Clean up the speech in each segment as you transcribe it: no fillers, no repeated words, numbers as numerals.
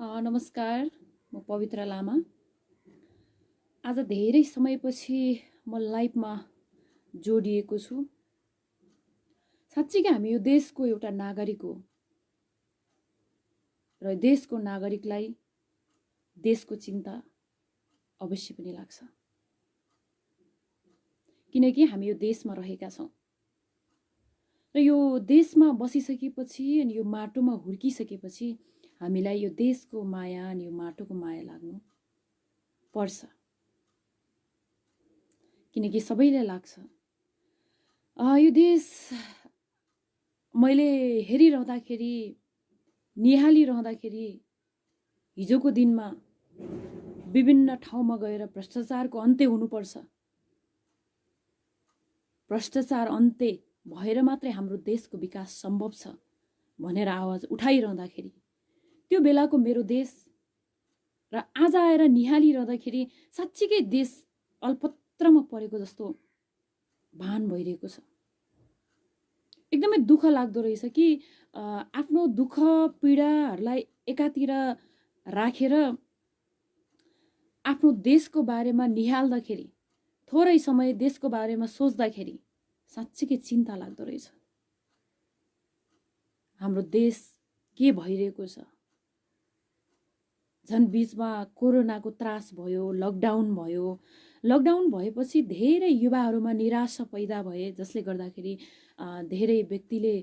नमस्कार, म पवित्र लामा। आज धेरै समयपछि म लाइभमा जोडिएको छु। साँच्चीकै हामी यो देशको एउटा नागरिक हो र देशको नागरिकलाई देशको चिन्ता अवश्य पनि लाग्छ, किनकि हामी यो देशमा रहेका छौँ र यो देशमा बसिसकेपछि अनि यो माटोमा हुर्किसकेपछि हामीलाई यो देशको माया अनि यो माटोको माया लाग्नु पर्छ, किनकि सबैलाई लाग्छ। यो देश मैले हेरिरहँदाखेरि, निहालिरहँदाखेरि हिजोको दिनमा विभिन्न ठाउँमा गएर भ्रष्टाचारको अन्त्य हुनुपर्छ, भ्रष्टाचार अन्त्य भएर मात्रै हाम्रो देशको विकास सम्भव छ भनेर आवाज उठाइरहँदाखेरि त्यो बेलाको मेरो देश र आज आएर निहालिरहँदाखेरि साँच्चीकै देश अल्पत्रमा परेको जस्तो भान भइरहेको छ। एकदमै दुःख लाग्दो रहेछ कि आफ्नो दुःख पीडाहरूलाई एकातिर राखेर आफ्नो देशको बारेमा निहाल्दाखेरि, थोरै समय देशको बारेमा सोच्दाखेरि साँच्चीकै चिन्ता लाग्दो रहेछ। हाम्रो देश के भइरहेको छ? झन् बीचमा कोरोनाको त्रास भयो, लकडाउन भयो। लकडाउन भएपछि धेरै युवाहरूमा निराशा पैदा भए, जसले गर्दाखेरि धेरै व्यक्तिले,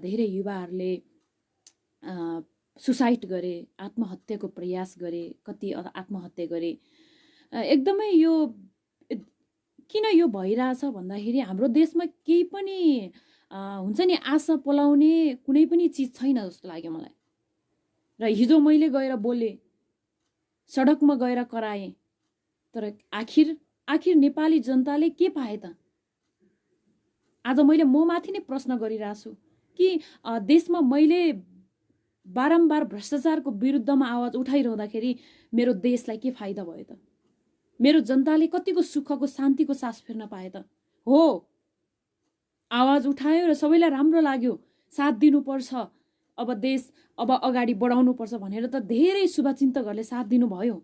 धेरै युवाहरूले सुसाइड गरे, आत्महत्याको प्रयास गरे, कति आत्महत्या गरे। एकदमै यो किन यो भइरहेछ भन्दाखेरि हाम्रो देशमा केही पनि हुन्छ नि, आशा पलाउने कुनै पनि चिज छैन जस्तो लाग्यो मलाई। र हिजो मैले गएर बोले, सडकमा गएर कराएँ, तर आखिर नेपाली जनताले के पाए त? आज मैले म माथि नै प्रश्न गरिरहेको छु कि देशमा मैले बारम्बार भ्रष्टाचारको विरुद्धमा आवाज उठाइरहँदाखेरि मेरो देशलाई के फाइदा भयो त? मेरो जनताले कतिको सुखको, शान्तिको सास फेर्न पाए त? हो, आवाज उठायो र सबैलाई राम्रो लाग्यो, साथ दिनुपर्छ, अब देश अब अगाडि बढाउनुपर्छ भनेर त धेरै शुभचिन्तकहरूले साथ दिनुभयो।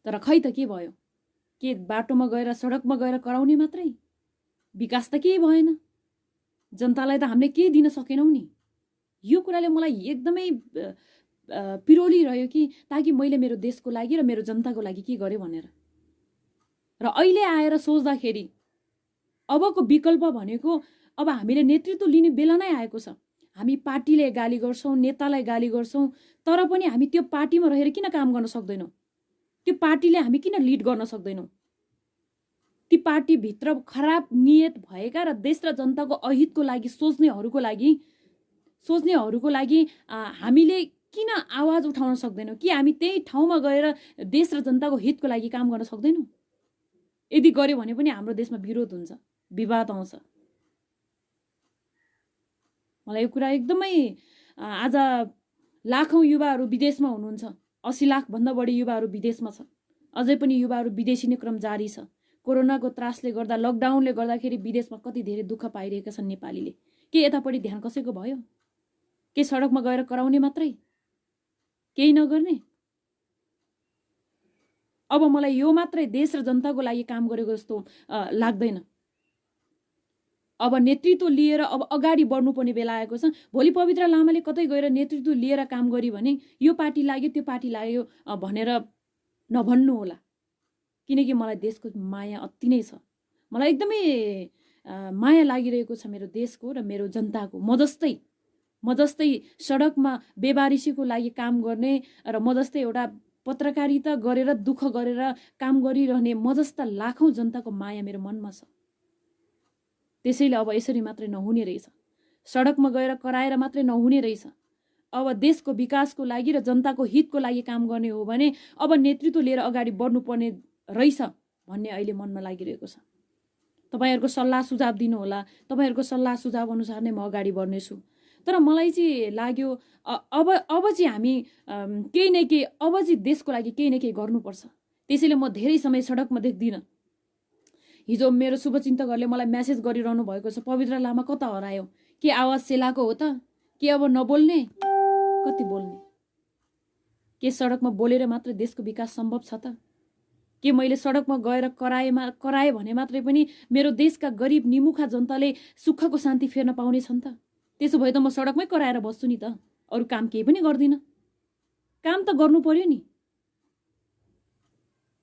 तर खै त के भयो? के बाटोमा गएर, सडकमा गएर कराउने मात्रै? विकास त केही भएन। जनतालाई त हामीले केही दिन सकेनौँ नि। यो कुराले मलाई एकदमै पिरोलिरह्यो कि ताकि मैले मेरो देशको लागि र मेरो जनताको लागि के गरेँ भनेर। र अहिले आएर सोच्दाखेरि अबको विकल्प भनेको, अब हामीले नेतृत्व लिने बेला नै आएको छ। हामी पार्टीले गाली गर्छौँ, नेतालाई गाली गर्छौँ, तर पनि हामी त्यो पार्टीमा रहेर किन काम गर्न सक्दैनौँ? त्यो पार्टीले हामी किन लिड गर्न सक्दैनौँ? ती पार्टीभित्र खराब नियत भएका र देश र जनताको अहितको लागि सोच्नेहरूको लागि हामीले किन आवाज उठाउन सक्दैनौँ? कि हामी त्यही ठाउँमा गएर देश र जनताको हितको लागि काम गर्न सक्दैनौँ? यदि गर्यो भने पनि हाम्रो देशमा विरोध हुन्छ, विवाद आउँछ। मलाई यो कुरा एकदमै आज लाखौँ युवाहरू विदेशमा हुनुहुन्छ, 80 लाख भन्दा बढी युवाहरू विदेशमा छ। अझै पनि युवाहरू विदेशिने क्रम जारी छ। कोरोनाको त्रासले गर्दा, लकडाउनले गर्दाखेरि विदेशमा कति धेरै दुःख पाइरहेका छन् नेपालीले। के यतापट्टि ध्यान कसैको भयो? के सडकमा गएर कराउने मात्रै, केही नगर्ने? अब मलाई यो मात्रै देश र जनताको लागि काम गरेको जस्तो लाग्दैन। अब नेतृत्व लिएर अब अगाडि बढ्नुपर्ने बेला आएको छ। भोलि पवित्र लामाले कतै गएर नेतृत्व लिएर काम गरी भने यो पार्टी लाग्यो, त्यो पार्टी लाग्यो भनेर नभन्नु होला, किनकि मलाई देशको माया अति नै छ। मलाई एकदमै माया लागिरहेको छ मेरो देशको र मेरो जनताको। म जस्तै सडकमा बेबारिसीको लागि काम गर्ने र म जस्तै एउटा पत्रकारिता गरेर दुःख गरेर काम गरिरहने म जस्ता लाखौँ जनताको माया मेरो मनमा छ। त्यसैले अब यसरी मात्रै नहुने रहेछ, सडकमा गएर कराएर मात्रै नहुने रहेछ। अब देशको विकासको लागि र जनताको हितको लागि काम गर्ने हो भने अब नेतृत्व लिएर अगाडि बढ्नुपर्ने रहेछ भन्ने अहिले मनमा लागिरहेको छ। तपाईँहरूको सल्लाह सुझाव दिनुहोला, तपाईँहरूको सल्लाह सुझाव अनुसार नै म अगाडि बढ्नेछु। तर मलाई चाहिँ लाग्यो अब चाहिँ हामी केही न केही, अब चाहिँ देशको लागि केही न केही गर्नुपर्छ। त्यसैले म धेरै समय सडकमा देख्दिनँ। हिजो मेरो शुभचिन्तकहरूले मलाई मेसेज गरिरहनु भएको छ, पवित्र लामा कता हरायो? के आवाज सेलाको हो त? के अब नबोल्ने, कति बोल्ने? के सडकमा बोलेर मात्र देशको विकास सम्भव छ त? के मैले सडकमा गएर कराए भने मात्रै पनि मेरो देशका गरिब निमुखा जनताले सुखको शान्ति फेर्न पाउने छन् त? त्यसो भए त म सडकमै कराएर बस्छु नि त, अरू काम केही पनि गर्दिनँ। काम त गर्नु पर्यो नि।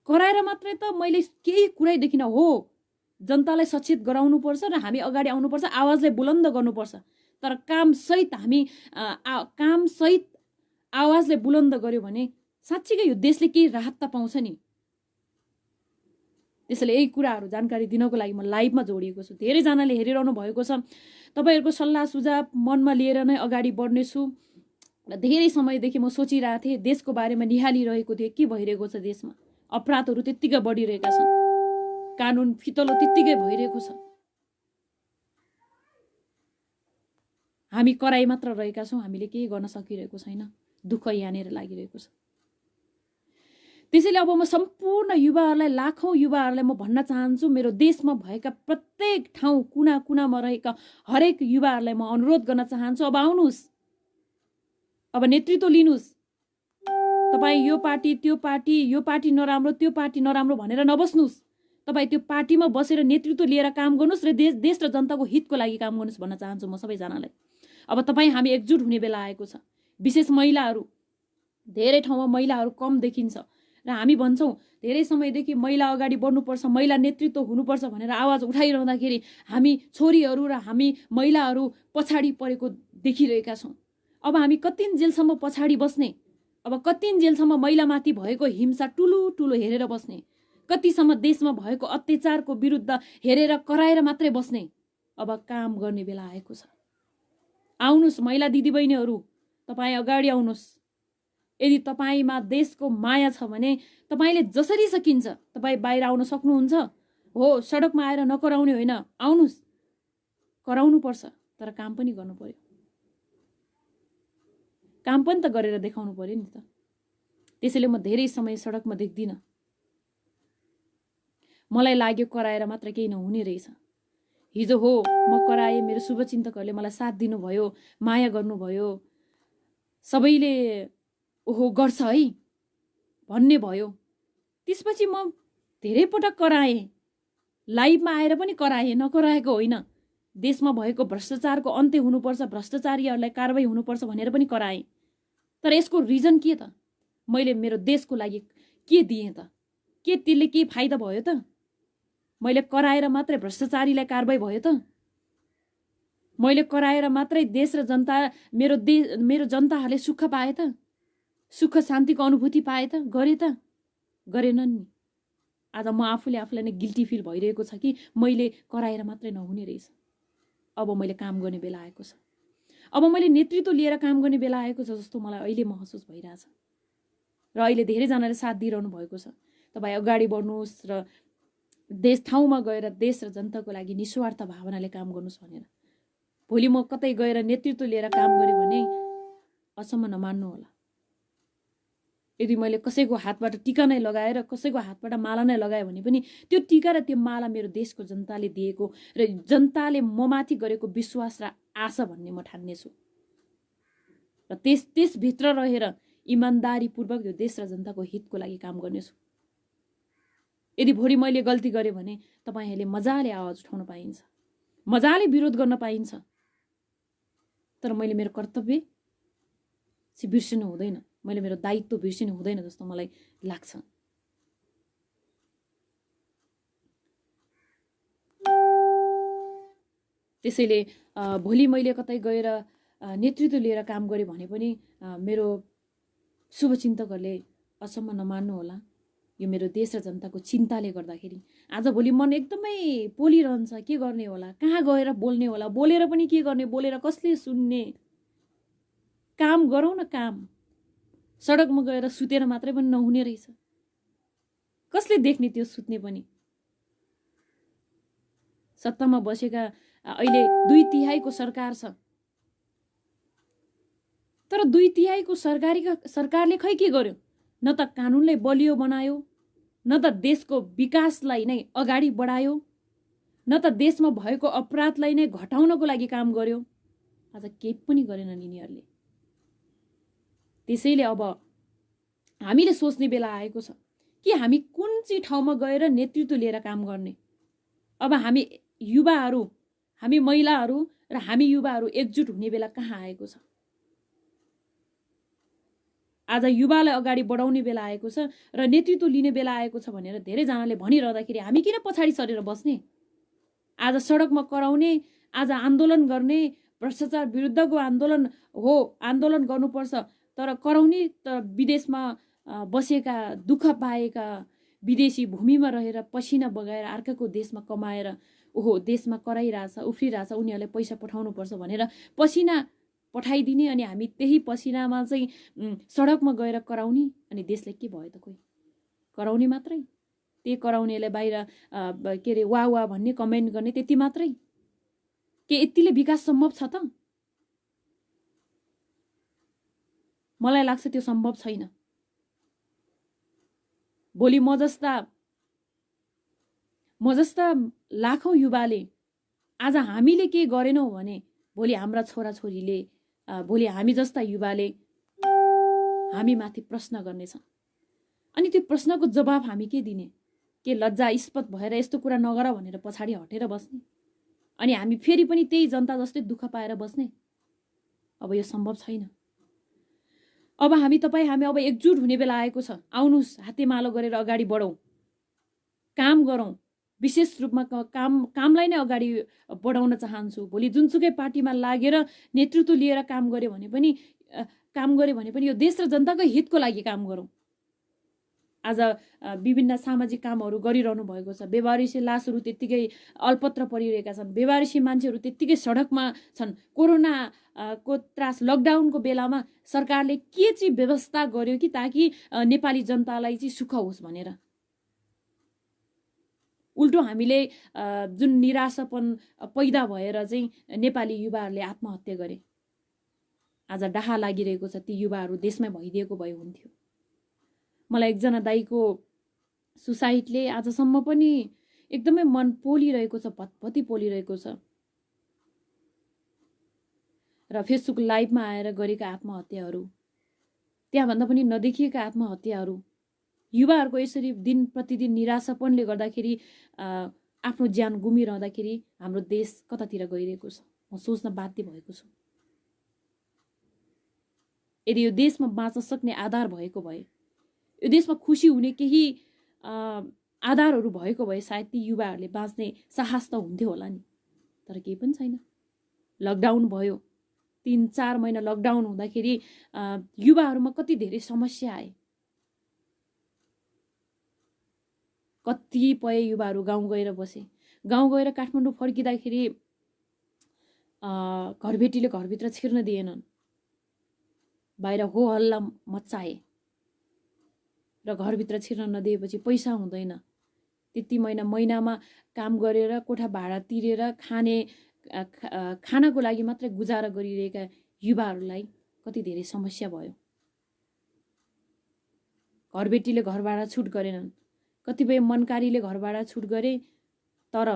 कराएर मात्रै त मैले केही कुरै देखिनँ। हो, जनतालाई सचेत गराउनुपर्छ र हामी अगाडि आउनुपर्छ, आवाजलाई बुलन्द गर्नुपर्छ। तर कामसहित हामी कामसहित आवाजले बुलन्द गर्यो भने साँच्चीकै यो देशले केही राहत त पाउँछ नि। त्यसैले यही कुराहरू जानकारी दिनको लागि म लाइभमा जोडिएको छु। धेरैजनाले हेरिरहनु भएको छ। तपाईँहरूको सल्लाह सुझाव मनमा लिएर नै अगाडि बढ्नेछु। र धेरै समयदेखि म सोचिरहेको थिएँ, देशको बारेमा निहालिरहेको थिएँ, के भइरहेको छ देशमा। अपराधहरू त्यत्तिकै बढिरहेका छन्, कानुन फितलो त्यत्तिकै भइरहेको छ। हामी कराई मात्र रहेका छौँ, हामीले केही गर्न सकिरहेको छैन। दुःख यहाँनिर लागिरहेको छ। त्यसैले अब म सम्पूर्ण युवाहरूलाई, लाखौँ युवाहरूलाई म भन्न चाहन्छु, मेरो देशमा भएका प्रत्येक ठाउँ कुना कुनामा रहेका हरेक युवाहरूलाई म अनुरोध गर्न चाहन्छु, अब आउनुहोस्, अब नेतृत्व लिनुहोस्। तपाईँ यो पार्टी नराम्रो, त्यो पार्टी नराम्रो भनेर नबस्नुहोस्। तपाईँ त्यो पार्टीमा बसेर नेतृत्व लिएर काम गर्नुहोस् र देश र जनताको हितको लागि काम गर्नुहोस् भन्न चाहन्छु म सबैजनालाई। अब तपाईँ हामी एकजुट हुने बेला आएको छ। विशेष महिलाहरू, धेरै ठाउँमा महिलाहरू कम देखिन्छ र हामी भन्छौँ धेरै समयदेखि महिला अगाडि बढ्नुपर्छ, महिला नेतृत्व हुनुपर्छ भनेर आवाज उठाइरहँदाखेरि हामी छोरीहरू र हामी महिलाहरू पछाडि परेको देखिरहेका छौँ। अब हामी कतिन्जेलसम्म पछाडि बस्ने? अब कतिन्जेलसम्म महिलामाथि भएको हिंसा ठुलो हेरेर बस्ने? कतिसम्म देशमा भएको अत्याचारको विरुद्ध हेरेर कराएर मात्रै बस्ने? अब काम गर्ने बेला आएको छ। आउनुहोस् महिला दिदीबहिनीहरू, तपाईँ अगाडि आउनुहोस्। यदि तपाईँमा देशको माया छ भने तपाईँले जसरी सकिन्छ तपाईँ बाहिर आउन सक्नुहुन्छ। हो, सडकमा आएर नकराउने होइन, आउनुहोस्, कराउनुपर्छ, तर काम पनि गर्नु पर्यो। काम पनि त गरेर देखाउनु पर्यो नि त। त्यसैले म धेरै समय सडकमा देख्दिनँ। मलाई लाग्यो कराएर मात्र केही नहुने रहेछ। हिजो हो म कराएँ, मेरो शुभचिन्तकहरूले मलाई साथ दिनुभयो, माया गर्नुभयो, सबैले ओहो गर्छ है भन्ने भयो। त्यसपछि म धेरै पटक कराएँ, लाइभमा आएर पनि कराएँ, नकराएको होइन। देशमा भएको भ्रष्टाचारको अन्त्य हुनुपर्छ, भ्रष्टाचारीहरूलाई कारबाही हुनुपर्छ भनेर पनि कराएँ। तर यसको रिजन के त? मैले मेरो देशको लागि के दिएँ त? के त्यसले केही फाइदा भयो त? मैले कराएर मात्रै भ्रष्टाचारीलाई कारबाही भयो त? मैले कराएर मात्रै देश र जनता, मेरो जनताहरूले सुख पाए त? सुख शान्तिको अनुभूति पाए त? गरे त? गरेनन् नि। आज म आफूलाई नै गिल्टी फिल भइरहेको छ कि मैले कराएर मात्रै नहुने रहेछ। अब मैले काम गर्ने बेला आएको छ। अब मैले नेतृत्व लिएर काम गर्ने बेला आएको छ जस्तो मलाई अहिले महसुस भइरहेछ। र अहिले धेरैजनाले साथ दिइरहनु भएको छ। तपाईँ अगाडि बढ्नुहोस् र देश ठाउँमा गएर देश र जनताको लागि निस्वार्थ भावनाले काम गर्नुहोस् भनेर। भोलि म कतै गएर नेतृत्व लिएर काम गरेँ भने अचम्म नमान्नु होला। यदि मैले कसैको हातबाट टीका नै लगाएर, कसैको हातबाट माला नै लगाएँ भने पनि त्यो टीका र त्यो माला मेरो देशको जनताले दिएको र जनताले ममाथि गरेको विश्वास र आशा भन्ने म ठान्नेछु। र त्यसभित्र रहेर इमान्दारीपूर्वक यो देश र जनताको हितको लागि काम गर्नेछु। यदि भोलि मैले गल्ती गरेँ भने तपाईँहरूले मजाले आवाज उठाउन पाइन्छ, मजाले विरोध गर्न पाइन्छ। तर मैले मेरो कर्तव्य बिर्सिनु हुँदैन, मैले मेरो दायित्व बिर्सिनु हुँदैन जस्तो मलाई लाग्छ। त्यसैले भोलि मैले कतै गएर नेतृत्व लिएर काम गरेँ भने पनि मेरो शुभचिन्तकहरूले अचम्म नमान्नु होला। यो मेरो देश र जनताको चिन्ताले गर्दाखेरि आज भोलि मन एकदमै पोलिरहन्छ। के गर्ने होला, कहाँ गएर बोल्ने होला, बोलेर पनि के गर्ने, बोलेर कसले सुन्ने? काम गरौँ न काम। सडकमा गएर सुतेर मात्रै पनि नहुने रहेछ। कसले देख्ने त्यो सुत्ने पनि? सत्तामा बसेका अहिले 2/3 सरकार छ। तर 2/3 सरकारले खै के गर्यो? न त कानुनलाई बलियो बनायो, न त देशको विकासलाई नै अगाडि बढायो, न त देशमा भएको अपराधलाई नै घटाउनको लागि काम गर्यो। आज केही पनि गरेनन् यिनीहरूले। त्यसैले अब हामीले सोच्ने बेला आएको छ कि हामी कुन चाहिँ ठाउँमा गएर नेतृत्व लिएर काम गर्ने। अब हामी युवाहरू, हामी महिलाहरू र हामी युवाहरू एकजुट हुने बेला कहाँ आएको छ। आज युवालाई अगाडि बढाउने बेला आएको छ र नेतृत्व लिने बेला आएको छ भनेर धेरैजनाले भनिरहँदाखेरि हामी किन पछाडि सरेर बस्ने। आज सडकमा कराउने, आज आन्दोलन गर्ने, भ्रष्टाचार विरुद्धको आन्दोलन हो, आन्दोलन गर्नुपर्छ, तर कराउने तर विदेशमा बसेका दुःख पाएका विदेशी भूमिमा रहेर पसिना बगाएर अर्काको देशमा कमाएर ओहो देशमा कराइरहेछ, उफ्रिरहेछ, उनीहरूले पैसा पठाउनुपर्छ भनेर पसिना पठाइदिने अनि हामी त्यही पसिनामा चाहिँ सडकमा गएर कराउने अनि देशले के भयो त। कोही कराउने मात्रै, त्यही कराउनेले बाहिर के अरे वा वा भन्ने कमेन्ट गर्ने, त्यति मात्रै। के यतिले विकास सम्भव छ त? मलाई लाग्छ त्यो सम्भव छैन। भोलि म जस्ता लाखौं युवाले आज हामीले के गरेनौं भने भोलि हाम्रा छोराछोरीले, भोलि हामी जस्ता युवाले हामी माथि प्रश्न गर्नेछन्। अनि त्यो प्रश्नको जवाब हामी के दिने? के लज्जास्पद भएर यस्तो कुरा नगर भनेर पछाडि हटेर बस्ने अनि हामी फेरि पनि त्यही जनता जस्तै दुःख पाएर बस्ने? अब यो सम्भव छैन। अब हामी अब एकजुट हुने बेला आएको छ। आउनुस्, हातेमालो गरेर अगाडि बढौं, काम गरौं। विशेष रूपमा कामलाई नै अगाडि बढाउन चाहन्छु। भोलि जुनसुकै पार्टीमा लागेर नेतृत्व लिएर काम गर्यो भने पनि यो देश र जनताको हितको लागि काम गरौं। आज विभिन्न सामाजिक कामहरू गरिरहनु भएको छ। बेवारिसी लासहरू त्यत्तिकै अल्पत्र परिरहेका छन्। बेवारिसी मान्छेहरू त्यत्तिकै सडकमा छन्। कोरोनाको त्रास, लकडाउनको बेलामा सरकारले के चाहिँ व्यवस्था गर्यो कि ताकि नेपाली जनतालाई चाहिँ सुख होस् भनेर। उल्टो हामीले जुन निराशापन पैदा भएर चाहिँ नेपाली युवाहरूले आत्महत्या गरे। आज डाहा लागिरहेको छ। ती युवाहरू देशमै भइदिएको भए हुन्थ्यो। मलाई एकजना दाइको सुसाइडले आजसम्म पनि एकदमै मन पोलिरहेको छ, भतभती पोलिरहेको छ। र फेसबुक लाइभमा आएर गरेका आत्महत्याहरू, त्यहाँभन्दा पनि नदेखिएका आत्महत्याहरू, युवाहरूको यसरी दिन प्रतिदिन निराशापनले गर्दाखेरि आफ्नो ज्यान गुमिरहँदाखेरि हाम्रो देश कतातिर गइरहेको छ म सोच्न बाध्य भएको छु। यदि यो देशमा बाँच्न सक्ने आधार भएको भए, यो देशमा खुसी हुने केही आधारहरू भएको भए सायद ती युवाहरूले बाँच्ने साहस त हुन्थ्यो होला नि। तर केही पनि छैन। लकडाउन भयो, 3-4 महिना लकडाउन हुँदाखेरि युवाहरूमा कति धेरै समस्या आए। कतिपय युवाहरू गाउँ गएर बसे। गाउँ गएर काठमाडौँ फर्किँदाखेरि घरबेटीले घरभित्र छिर्न दिएनन्, बाहिर हो हल्ला मच्चाए र घरभित्र छिर्न नदिएपछि पैसा हुँदैन। त्यति महिनामा काम गरेर कोठा भाडा तिरेर खानाको लागि मात्रै गुजारा गरिरहेका युवाहरूलाई कति धेरै समस्या भयो। घरबेटीले घर भाडा छुट गरेनन्। कतिपय मनकारीले घर भाडा छुट गरे, तर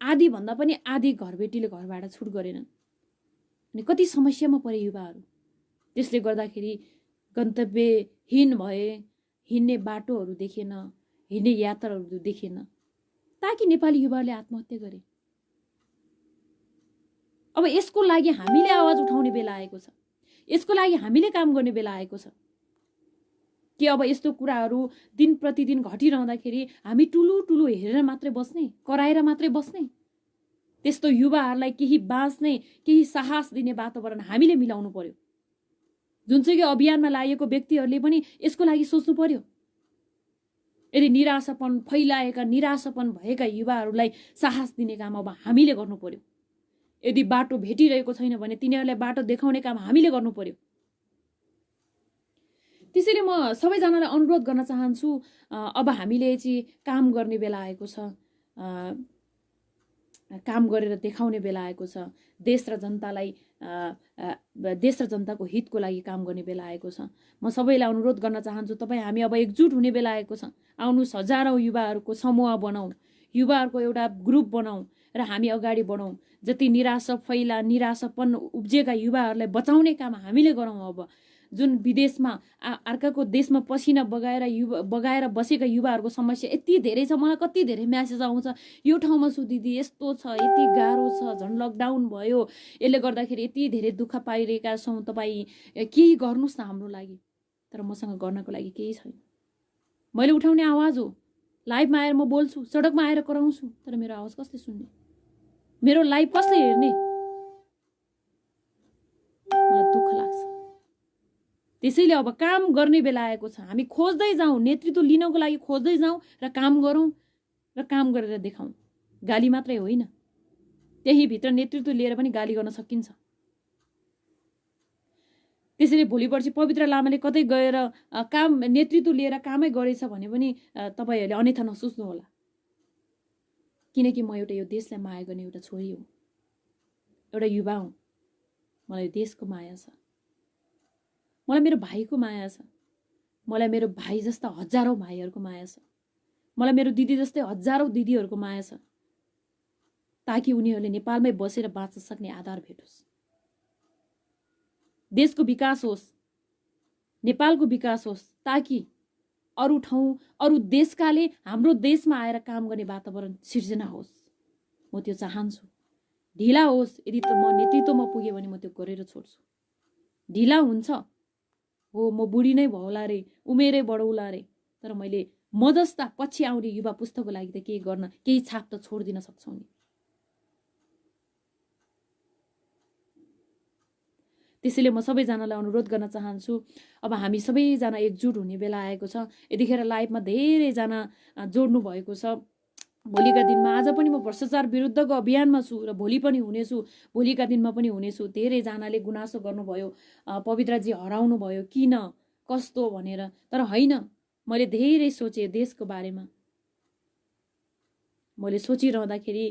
आधी भन्दा पनि आधी घरबेटीले घर भाडा छुट गरेनन्। अनि कति समस्यामा परे युवाहरू। त्यसले गर्दाखेरि गन्तव्यहीन भए, हिँड्ने बाटोहरू देखेन, हिँड्ने यात्राहरू देखेन, ताकि नेपाली युवाहरूले आत्महत्या गरे। अब यसको लागि हामीले आवाज उठाउने बेला आएको छ। यसको लागि हामीले काम गर्ने बेला आएको छ। कि अब यस्तो कुराहरू दिन प्रतिदिन घटिरहँदाखेरि हामी ठुलो हेरेर मात्रै बस्ने, कराएर मात्रै बस्ने? त्यस्तो युवाहरूलाई केही बाँच्ने, केही साहस दिने वातावरण हामीले मिलाउनु पर्यो। जुनसुकै अभियानमा लागेको व्यक्तिहरूले पनि यसको लागि सोच्नु पर्यो। यदि निराशापन भएका युवाहरूलाई साहस दिने काम अब हामीले गर्नु पर्यो। यदि बाटो भेटिरहेको छैन भने तिनीहरूलाई बाटो देखाउने काम हामीले गर्नु पर्यो। त्यसैले म सबैजनालाई अनुरोध गर्न चाहन्छु, अब हामीले चाहिँ काम गर्ने बेला आएको छ, काम गरेर देखाउने बेला आएको छ। देश र जनताको हितको लागि काम गर्ने बेला आएको छ। म सबैलाई अनुरोध गर्न चाहन्छु, हामी अब एकजुट हुने बेला आएको छ। आउनुहोस्, हजारौं युवाहरूको समूह बनाऊ, युवाहरूको एउटा ग्रुप बनाऊ र हामी अगाडि बढौँ। जति निराशापन उब्जेका युवाहरूलाई बचाउने काम हामीले गरौँ। अब जुन विदेशमा अर्काको देशमा पसिना बगाएर बसेका युवाहरूको समस्या यति धेरै छ। मलाई कति धेरै म्यासेज आउँछ, यो ठाउँमा छु दिदी, यस्तो छ, यति गाह्रो छ, झन् लकडाउन भयो, यसले गर्दाखेरि यति धेरै दुःख पाइरहेका छौँ, तपाईँ केही गर्नुहोस् न हाम्रो लागि। तर मसँग गर्नको लागि केही छैन। मैले उठाउने आवाज हो, लाइभमा आएर म बोल्छु, सडकमा आएर कराउँछु, तर मेरो आवाज कसले सुन्ने, मेरो लाइभ कसले हेर्ने? मलाई दुःख लाग्छ। त्यसैले अब काम गर्ने बेला आएको छ। हामी खोज्दै जाउँ, नेतृत्व लिनको लागि खोज्दै जाउँ र काम गरौँ र काम गरेर देखाउँ। गाली मात्रै होइन, त्यही भित्र नेतृत्व लिएर पनि गाली गर्न सकिन्छ। त्यसैले भोलि पर्सि पवित्र लामाले कतै गएर काम नेतृत्व लिएर कामै गरेछ भने पनि तपाईहरूले अन्यथा नसोच्नु होला। किनकि म एउटा यो देशलाई माया गर्ने एउटा छोरी हुँ, एउटा युवा हुँ। मलाई देशको माया छ, मलाई मेरो भाइको माया छ, मलाई मेरो भाइ जस्ता हजारौं भाइहरूको माया छ, मलाई मेरो दिदी जस्तै हजारौं दिदीहरूको माया छ, ताकि उनीहरूले नेपालमै बसेर बाँच्न सक्ने आधार भेटोस्। देशको विकास होस्, नेपालको विकास होस्, ताकि अरू ठाउँ अरू देशकाले हाम्रो देशमा आएर काम गर्ने वातावरण सिर्जना होस्। म त्यो चाहन्छु। ढिला होस्, यदि त म नेतृत्वमा पुगेँ भने म त्यो गरेर छोड्छु। ढिला हुन्छ हो, म बुढी नै भौला रे, उमेरै बढौला रे, तर मैले म जस्ता पछि आउने युवा पुस्ताको लागि त केही गर्न, केही छाप त छोडिदिन सक्छौँ नि। त्यसैले म सबैजनालाई अनुरोध गर्न चाहन्छु, अब हामी सबैजना एकजुट हुने बेला आएको छ। यतिखेर लाइभमा धेरैजना जोड्नु भएको छ। भोलिका दिनमा, आज पनि म भ्रष्टाचार विरुद्धको अभियानमा छु र भोलि पनि हुनेछु, भोलिका दिनमा पनि हुनेछु। धेरैजनाले गुनासो गर्नुभयो, पवित्राजी हराउनु भयो, किन कस्तो भनेर। तर होइन, मैले धेरै सोचेँ देशको बारेमा। मैले सोचिरहँदाखेरि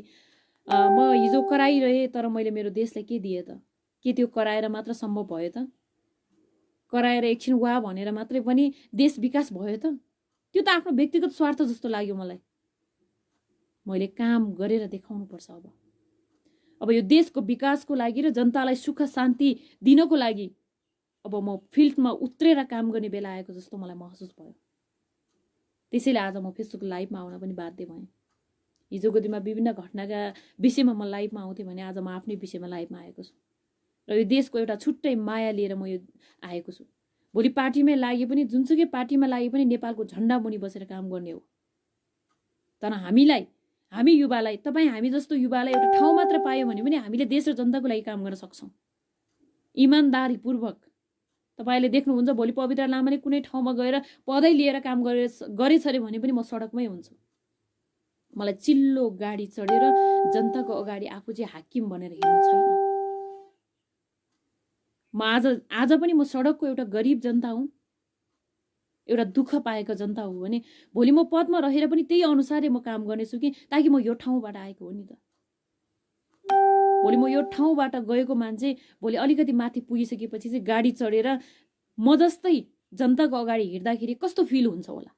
म हिजो कराइरहेँ, तर मैले मेरो देशलाई के दिएँ त? के त्यो कराएर मात्र सम्भव भयो त? कराएर एकछिन वा भनेर मात्रै पनि देश विकास भयो त? त्यो त आफ्नो व्यक्तिगत स्वार्थ जस्तो लाग्यो मलाई। मैले काम गरेर देखाउनु पर्छ। अब यो देशको विकासको लागि र जनतालाई सुख शान्ति दिनको लागि अब म फिल्डमा उत्रेर काम गर्ने बेला आएको जस्तो मलाई महसुस भयो। त्यसैले आज म फेसबुक लाइभमा आउन पनि बाध्य भएँ। हिजोको दिनमा विभिन्न घटनाका विषयमा म लाइभमा आउँथेँ भने आज म आफ्नै विषयमा लाइभमा आएको छु र यो देशको एउटा छुट्टै माया लिएर म यो आएको छु। भोलि पार्टीमै लागे पनि, जुनसुकै पार्टीमा लागे पनि नेपालको झन्डा मुनि बसेर काम गर्ने हो। तर हामी युवालाई, तपाईँ हामी जस्तो युवालाई एउटा ठाउँ मात्र पायो भने पनि हामीले देश र जनताको लागि काम गर्न सक्छौँ इमानदारीपूर्वक। तपाईँले देख्नुहुन्छ, भोलि पवित्र लामाले कुनै ठाउँमा गएर पदै लिएर काम गरेछ अरे भने पनि म सडकमै हुन्छु। मलाई चिल्लो गाडी चढेर जनताको अगाडि आफू चाहिँ हाकिम बनेर हिँड्नु छैन। म आज पनि म सडकको एउटा गरिब जनता हुँ, एउटा दुःख पाएको जनता हो भने भोलि म पदमा रहेर पनि त्यही अनुसारले म काम गर्नेछु कि ताकि म यो ठाउँबाट आएको हो नि त। भोलि म यो ठाउँबाट गएको मान्छे भोलि अलिकति माथि पुगिसकेपछि चाहिँ गाडी चढेर म जस्तै जनताको अगाडि हिँड्दाखेरि कस्तो फिल हुन्छ होला।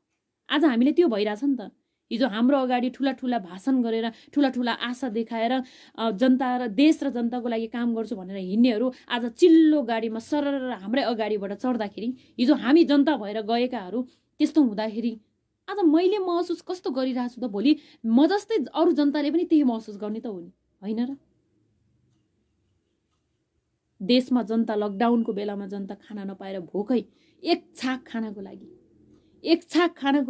आज हामीले त्यो भइरहेछ नि त। हिजो हाम्रो अगाडि ठुला ठुला भाषण गरेर, ठुला ठुला आशा देखाएर जनता र देश र जनताको लागि काम गर्छु भनेर हिँड्नेहरू आज चिल्लो गाडीमा सरर हाम्रै अगाडिबाट चढ्दाखेरि, हिजो हामी जनता भएर गएकाहरू त्यस्तो हुँदाखेरि आज मैले महसुस कस्तो गरिरहेछु त, भोलि म जस्तै अरू जनताले पनि त्यही महसुस गर्ने त हो नि, होइन र? देशमा जनता लकडाउनको बेलामा जनता खाना नपाएर भोकै एक छाक खानको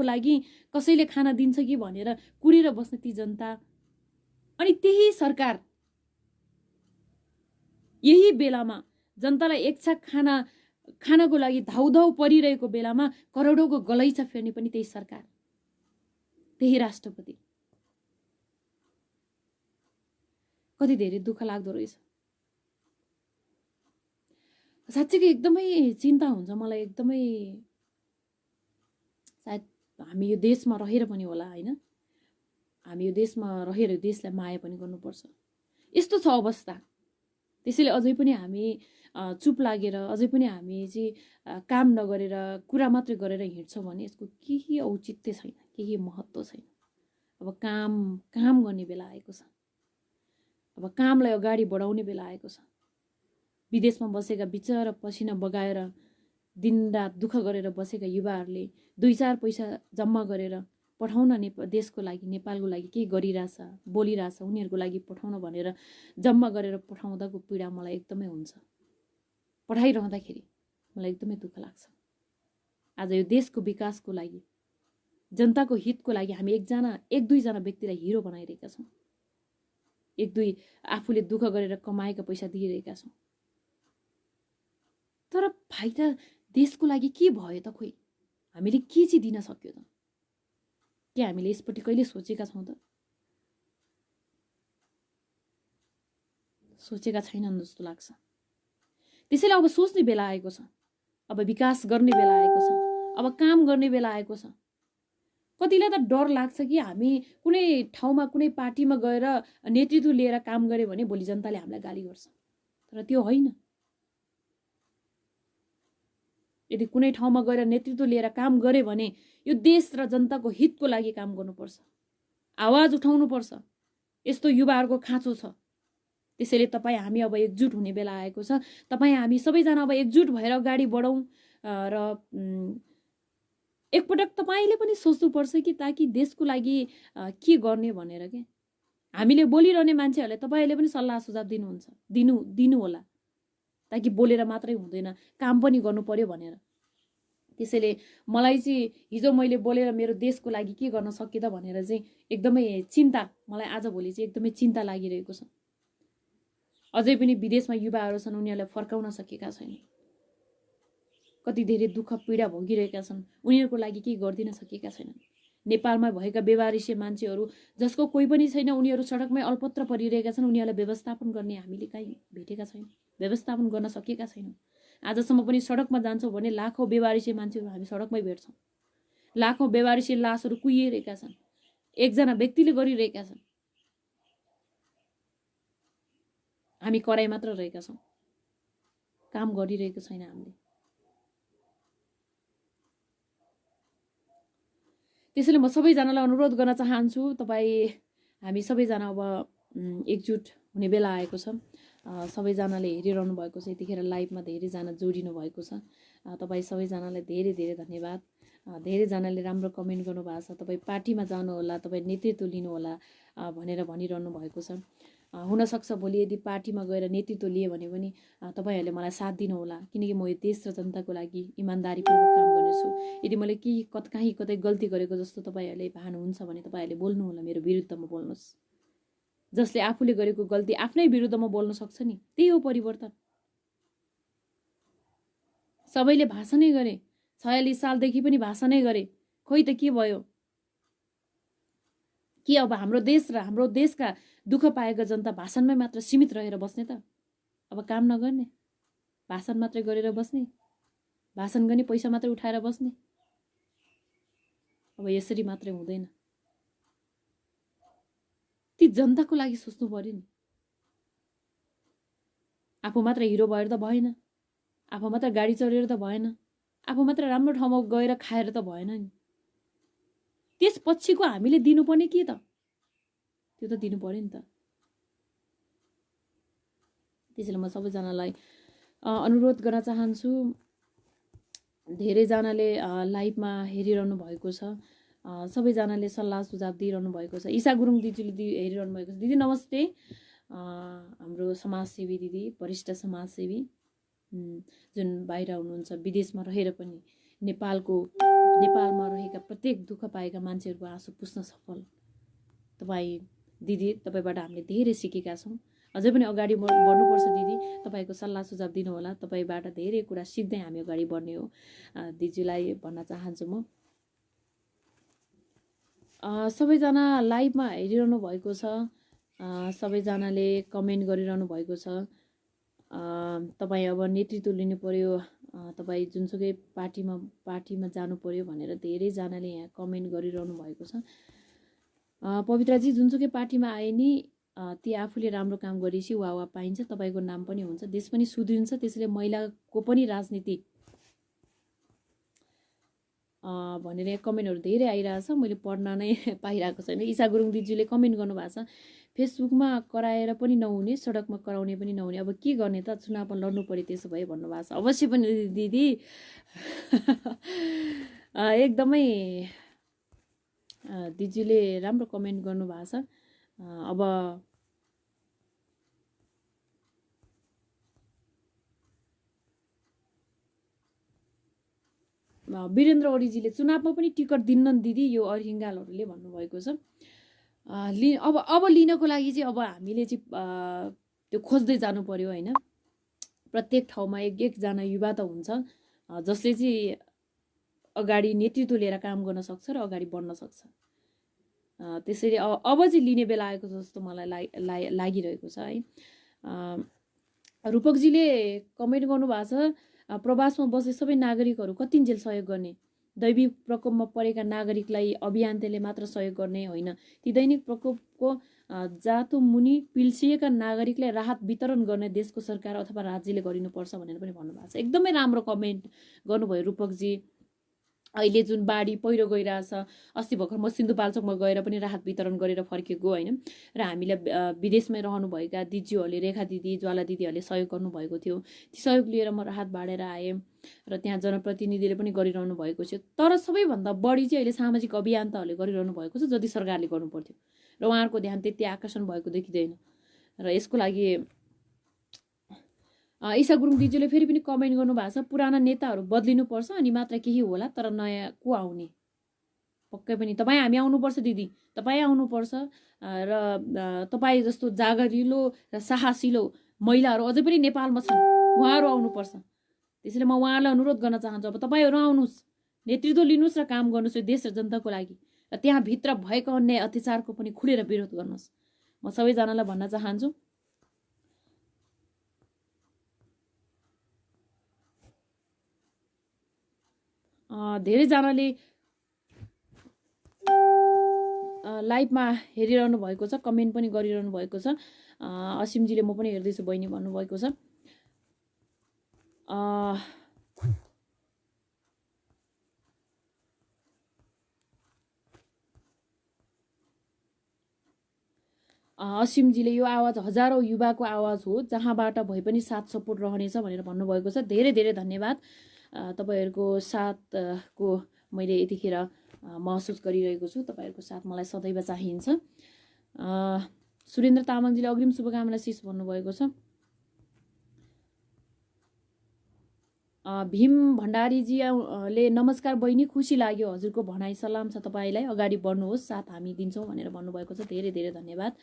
लागि कसैले खाना दिन्छ कि भनेर कुरेर बस्ने ती जनता, अनि त्यही सरकार यही बेलामा जनतालाई एक छाक खानको लागि धाउधाउ परिरहेको बेलामा करोडौँको गलैँचा फेर्ने पनि त्यही सरकार, त्यही राष्ट्रपति। कति धेरै दुःख लाग्दो रहेछ। साँच्चीकै एकदमै चिन्ता हुन्छ मलाई, एकदमै। सायद हामी यो देशमा रहेर पनि होला, होइन? हामी यो देशमा रहेर देशलाई माया पनि गर्नुपर्छ। यस्तो छ अवस्था। त्यसैले अझै पनि हामी चुप लागेर, अझै पनि हामी चाहिँ काम नगरेर कुरा मात्रै गरेर हिँड्छौँ भने यसको केही औचित्य छैन, केही महत्त्व छैन। अब काम गर्ने बेला आएको छ। अब कामलाई अगाडि बढाउने बेला आएको छ। विदेशमा बसेका बिचरा पसिना बगाएर दिनरात दुःख गरेर बसेका युवाहरूले 2-4 पैसा जम्मा गरेर पठाउन देशको लागि, नेपालको लागि केही गरिरहेछ, बोलिरहेछ, उनीहरूको लागि पठाउन भनेर जम्मा गरेर पठाउँदाको पीडा मलाई एकदमै हुन्छ। पठाइरहँदाखेरि मलाई एकदमै दुःख लाग्छ। आज यो देशको विकासको लागि, जनताको हितको लागि हामी 1-2 जना व्यक्तिलाई हिरो बनाइरहेका छौँ। 1-2 आफूले दुःख गरेर कमाएका पैसा दिइरहेका छौँ। तर फाइदा देशको लागि के भयो त? खोइ हामीले के चाहिँ दिन सक्यो त? के हामीले यसपट्टि कहिले सोचेका छौँ त? सोचेका छैनन् जस्तो लाग्छ। त्यसैले अब सोच्ने बेला आएको छ, अब विकास गर्ने बेला आएको छ, अब काम गर्ने बेला आएको छ। कतिलाई त डर लाग्छ कि हामी कुनै ठाउँमा कुनै पार्टीमा गएर नेतृत्व लिएर काम गरे भने भोलि जनताले हामीलाई गाली गर्छ। तर त्यो होइन। यदि कुनै ठाउँमा गएर नेतृत्व लिएर काम गरे भने यो देश र जनताको हितको लागि काम गर्नुपर्छ, आवाज उठाउनुपर्छ। यस्तो युवाहरूको खाँचो छ। त्यसैले तपाईँ हामी अब एकजुट हुने बेला आएको छ। तपाईँ हामी सबैजना अब एकजुट भएर अगाडि बढौँ र एकपटक तपाईँले पनि सोच्नुपर्छ कि ताकि देशको लागि के गर्ने भनेर के। हामीले बोलिरहने मान्छेहरूले तपाईँहरूले पनि सल्लाह सुझाव दिनु होला, ताकि बोलेर मात्रै हुँदैन, काम पनि गर्नु पर्यो भनेर। त्यसैले मलाई चाहिँ हिजो मैले बोलेर मेरो देशको लागि के गर्न सके त भनेर चाहिँ एकदमै चिन्ता, मलाई आजभोलि चाहिँ एकदमै चिन्ता लागिरहेको छ। अझै पनि विदेशमा युवाहरू छन्, उनीहरूलाई फर्काउन सकेका छैनन्। कति धेरै दुःख पीडा भोगिरहेका छन्, उनीहरूको लागि केही गरिदिन सकेका छैनन्। नेपालमा भएका बेवारिसे मान्छेहरू जसको कोही पनि छैन, उनीहरू सडकमै अल्पत्र परिरहेका छन्। उनीहरूलाई व्यवस्थापन गर्ने हामीले कहीँ भेटेका छैनौँ, व्यवस्थापन गर्न सकेका छैनौँ। आजसम्म पनि सडकमा जान्छौँ भने लाखौँ बेवारिसे मान्छेहरू हामी सडकमै भेट्छौँ। लाखौँ बेवारिसे लासहरू कुहिरहेका छन्, एकजना व्यक्तिले गरिरहेका छन्। हामी कराई मात्र रहेका छौँ, काम गरिरहेको छैन हामीले। त्यसैले म सबैजनालाई अनुरोध गर्न चाहन्छु, हामी सबैजना अब एकजुट हुने बेला आएको छ। सबैजनाले हेरिरहनु भएको छ, यतिखेर लाइभमा धेरैजना जोडिनु भएको छ। तपाईँ सबैजनालाई धेरै धेरै धन्यवाद। धेरैजनाले राम्रो कमेन्ट गर्नुभएको छ। तपाईँ पार्टीमा जानुहोला, तपाईँ नेतृत्व लिनुहोला भनेर भनिरहनु भएको छ। हुनसक्छ भोलि यदि पार्टीमा गएर नेतृत्व लिए भने पनि तपाईँहरूले मलाई साथ दिनुहोला, किनकि म यो देश र जनताको लागि इमान्दारीपूर्वक काम गर्नेछु। यदि मैले कहीँ कतै गल्ती गरेको जस्तो तपाईँहरूले भानुहुन्छ भने तपाईँहरूले बोल्नुहोला, मेरो विरुद्धमा बोल्नुहोस्। जसले आफूले गरेको गल्ती आफ्नै विरुद्धमा बोल्न सक्छ नि, त्यही हो परिवर्तन। सबैले भाषणै गरे, 46 सालदेखि पनि भाषणै गरे, खोइ त के भयो? के अब हाम्रो देश र हाम्रो देशका दुःख पाएका जनता भाषणमै मात्र सीमित रहेर बस्ने त? अब काम नगर्ने, भाषण मात्रै गरेर बस्ने, भाषण गर्ने पैसा मात्रै उठाएर बस्ने? अब यसरी मात्रै हुँदैन। ती जनताको लागि सोच्नु पर्यो नि। आफू मात्र हिरो भएर त भएन, आफू मात्र गाडी चढेर त भएन, आफू मात्र राम्रो ठाउँमा गएर खाएर त भएन नि। त्यसपछिको हामीले दिनुपर्ने के त? त्यो त दिनु पर्यो नि त। त्यसैले म सबैजनालाई अनुरोध गर्न चाहन्छु, धेरैजनाले लाइभमा हेरिरहनु भएको छ, सबैजनाले सल्लाह सुझाव दिइरहनु भएको छ। ईशा गुरुङ दिदीले हेरिरहनु भएको छ। दिदी नमस्ते। हाम्रो समाजसेवी दिदी, वरिष्ठ समाजसेवी जुन बाहिर हुनुहुन्छ, विदेशमा रहेर पनि नेपालमा रहेका प्रत्येक दुःख पाएका मान्छेहरूको आँसु पुस्न सफल तपाईँ दिदी, तपाईँबाट हामीले धेरै सिकेका छौँ। अझै पनि अगाडि बढ्नुपर्छ दिदी, तपाईँको सल्लाह सुझाव दिनुहोला। तपाईँबाट धेरै कुरा सिक्दै हामी अगाडि बढ्ने हो, दिदीलाई भन्न चाहन्छु म। सबैजना लाइभमा हेरिरहनु भएको छ, सबैजनाले कमेन्ट गरिरहनु भएको छ। तपाईँ अब नेतृत्व लिनु पर्यो, तपाईँ जुनसुकै पार्टीमा जानु पर्यो भनेर धेरैजनाले यहाँ कमेन्ट गरिरहनु भएको छ। पवित्राजी, जुनसुकै पार्टीमा आए नि ती आफूले राम्रो काम गरेपछि वाह पाइन्छ, तपाईँको नाम पनि हुन्छ, देश पनि सुध्रिन्छ। त्यसैले महिलाको पनि राजनीति भनेर यहाँ कमेन्टहरू धेरै आइरहेछ, मैले पढ्न नै पाइरहेको छैन। ईशा गुरुङ दिदीले कमेन्ट गर्नुभएको छ, फेसबुकमा कराएर पनि नहुने, सडकमा कराउने पनि नहुने, अब के गर्ने त, चुनावमा लड्नु पर्यो त्यसो भए भन्नुभएको छ। अवश्य पनि दिदी एकदमै दिदीले राम्रो कमेन्ट गर्नुभएको छ। अब वीरेन्द्र ओडीजीले चुनावमा पनि टिकट दिन्नन् दिदी यो अरिङ्गालहरूले भन्नुभएको छ। अब लिनको लागि चाहिँ अब हामीले चाहिँ त्यो खोज्दै जानु पर्यो होइन। प्रत्येक ठाउँमा एकजना युवा त हुन्छ जसले चाहिँ अगाडि नेतृत्व लिएर काम गर्न सक्छ र अगाडि बढ्न सक्छ। त्यसैले अब चाहिँ लिने बेला आएको जस्तो मलाई लागिरहेको छ है। रूपकजीले कमेन्ट गर्नुभएको छ, प्रवासमा बस्ने सबै नागरिकहरू कतिन्जेल सहयोग गर्ने, दैविक प्रकोपमा परेका नागरिकलाई अभियन्ताले मात्र सहयोग गर्ने होइन, ती दैनिक प्रकोपको जातो मुनि पिल्सिएका नागरिकलाई राहत वितरण गर्ने देशको सरकार अथवा राज्यले गरिनुपर्छ भनेर पनि भन्नुभएको छ। एकदमै राम्रो कमेन्ट गर्नुभयो रूपकजी। अहिले जुन बाढी पहिरो गइरहेछ, अस्ति भर्खर म सिन्धुपाल्चोकमा गएर पनि राहत वितरण गरेर फर्केको होइन। र हामीलाई विदेशमै रहनुभएका दिदीहरूले, रेखा दिदी, ज्वाला दिदीहरूले सहयोग गर्नुभएको थियो। ती सहयोग लिएर म राहत बाँडेर आएँ र त्यहाँ जनप्रतिनिधिले पनि गरिरहनु भएको छ। तर सबैभन्दा बढी चाहिँ अहिले सामाजिक अभियन्ताहरूले गरिरहनु भएको छ, जति सरकारले गर्नु पर्थ्यो, र उहाँहरूको ध्यान त्यति आकर्षण भएको देखिँदैन। र यसको लागि ईशा गुरुङ दिदीले फेरि पनि कमेन्ट गर्नुभएको छ, पुराना नेताहरू बदलिनुपर्छ अनि मात्र केही होला, तर नयाँ को आउने? पक्कै पनि तपाईँ हामी आउनुपर्छ दिदी, तपाईँ आउनुपर्छ। र तपाईँ जस्तो जागरिलो र साहसिलो महिलाहरू अझै पनि नेपालमा छन्, उहाँहरू आउनुपर्छ। त्यसैले म उहाँलाई अनुरोध गर्न चाहन्छु, अब तपाईँहरू आउनुहोस्, नेतृत्व लिनुहोस् र काम गर्नुहोस् यो देश र जनताको लागि। र त्यहाँभित्र भएको अन्याय अत्याचारको पनि खुलेर विरोध गर्नुहोस्। म सबैजनालाई भन्न चाहन्छु। धेरैजनाले लाइभमा हेरिरहनु भएको छ, कमेन्ट पनि गरिरहनु भएको छ। असिमजीले म पनि हेर्दैछु बहिनी भन्नुभएको छ। असिमजीले यो आवाज हजारौं युवाको आवाज हो, जहाँबाट भए पनि साथ सपोर्ट रहनेछ भनेर भन्नुभएको छ। धेरै धेरै धन्यवाद। तपाईहरूको साथको मैले यतिखेर महसुस गरिरहेको छु। तपाईहरूको साथ मलाई सदैव चाहिन्छ। सुरेन्द्र तामाङजीले अग्रिम शुभकामना शीष भन्नुभएको छ। भीम भण्डारीजीले नमस्कार बहिनी, खुसी लाग्यो हजुरको भनाइ, सलाम छ तपाईँलाई, अगाडि बढ्नुहोस्, साथ हामी दिन्छौँ भनेर भन्नुभएको छ। धेरै धेरै धन्यवाद।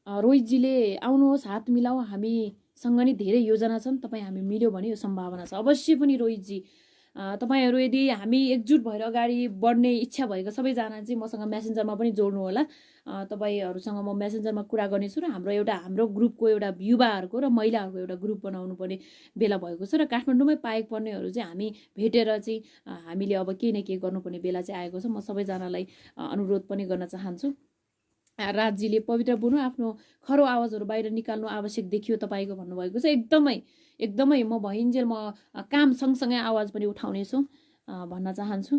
रोहितजीले आउनुहोस्, हात मिलाऊ, हामीसँग नि धेरै योजना छन्, तपाईँ हामी मिल्यो भने यो सम्भावना छ। अवश्य पनि रोहितजी, तपाईँहरू यदि हामी एकजुट भएर अगाडि बढ्ने इच्छा भएको सबैजना चाहिँ मसँग मेसेन्जरमा पनि जोड्नु होला। तपाईँहरूसँग म मेसेन्जरमा कुरा गर्नेछु र हाम्रो ग्रुपको एउटा युवाहरूको र महिलाहरूको एउटा ग्रुप बनाउनु पर्ने बेला भएको छ। र काठमाडौँमै पाएक पर्नेहरू चाहिँ हामी भेटेर चाहिँ हामीले अब केही न केही गर्नुपर्ने बेला चाहिँ आएको छ। म सबैजनालाई अनुरोध पनि गर्न चाहन्छु। राजजीले पवित्र बुनु आफ्नो खरो आवाजहरू बाहिर निकाल्नु आवश्यक देखियो तपाईँको भन्नुभएको छ। एकदमै एकदमै म भइन्जेल म काम सँगसँगै आवाज पनि उठाउनेछु भन्न चाहन्छु।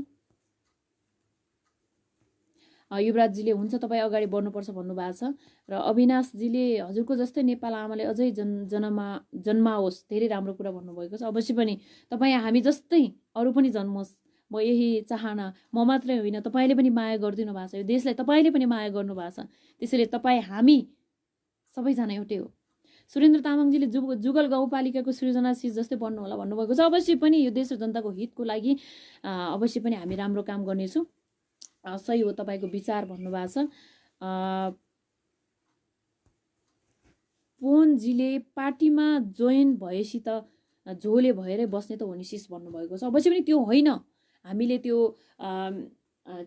युवराजजीले हुन्छ तपाईँ अगाडि बढ्नुपर्छ भन्नुभएको छ। र अविनाशजीले हजुरको जस्तै नेपाल आमाले अझै जन्माओस्, धेरै राम्रो कुरा भन्नुभएको छ। अवश्य पनि तपाईँ हामी जस्तै अरू पनि जन्मोस्, म यही चाहना, म मात्रै होइन, तपाईँले पनि माया गरिदिनु भएको छ, यो देशलाई तपाईँले पनि माया गर्नु भएको छ। त्यसैले तपाईँ हामी सबैजना एउटै हो। सुरेन्द्र तामाङजीले जुगल गाउँपालिकाको सृजनाशील जस्तै बन्नु होला भन्नुभएको छ। अवश्य पनि यो देश र जनताको हितको लागि अवश्य पनि हामी राम्रो काम गर्नेछौँ। सही हो तपाईँको विचार भन्नुभएको छ। पोनजीले पार्टीमा जोइन भएपछि त झोले भएरै बस्ने त हो नि शिष भन्नुभएको छ। अवश्य पनि त्यो होइन, हामीले त्यो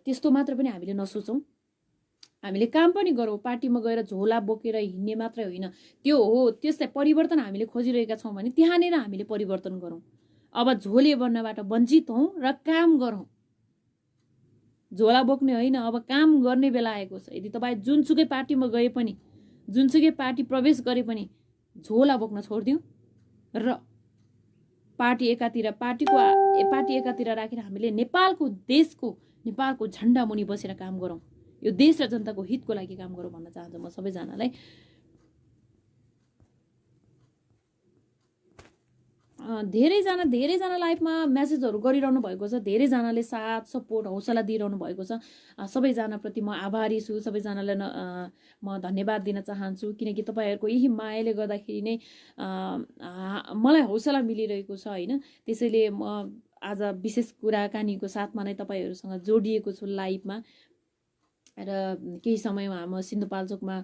त्यस्तो मात्र पनि हामीले नसोचौँ, हामीले काम पनि गरौँ। पार्टीमा गएर झोला बोकेर हिँड्ने मात्रै होइन, त्यो हो त्यसलाई परिवर्तन हामीले खोजिरहेका छौँ भने त्यहाँनिर हामीले परिवर्तन गरौँ। अब झोले बन्नबाट वञ्चित हौँ र काम गरौँ, झोला बोक्ने होइन, अब काम गर्ने बेला आएको छ। यदि तपाईँ जुनसुकै पार्टीमा गए पनि, जुनसुकै पार्टी प्रवेश गरे पनि झोला बोक्न छोडिदिउँ र पार्टी एकातिर राखेर हामीले नेपालको झण्डा मुनि बसेर काम गरौँ, यो देश र जनताको हितको लागि काम गरौँ भन्न चाहन्छु म सबैजनालाई। धेरैजना लाइफमा मेसेजहरू गरिरहनु भएको छ, धेरैजनाले साथ सपोर्ट हौसला दिइरहनु भएको छ। सबैजनाप्रति म आभारी छु, सबैजनालाई म धन्यवाद दिन चाहन्छु, किनकि तपाईँहरूको यही मायाले गर्दाखेरि नै मलाई हौसला मिलिरहेको छ होइन। त्यसैले म आज विशेष कुराकानीको साथमा नै तपाईँहरूसँग जोडिएको छु लाइभमा। र केही समयमा म सिन्धुपाल्चोकमा